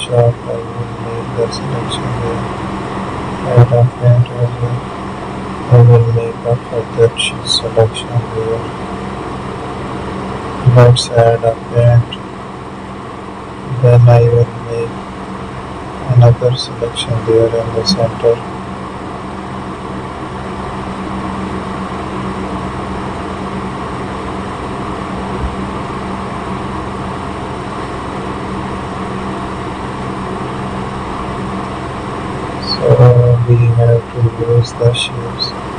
shop, I will make the selection there. Add a paint over. I will make a further selection there. Let's add a paint. Then I will make another selection there in the center. So we have to use the shapes.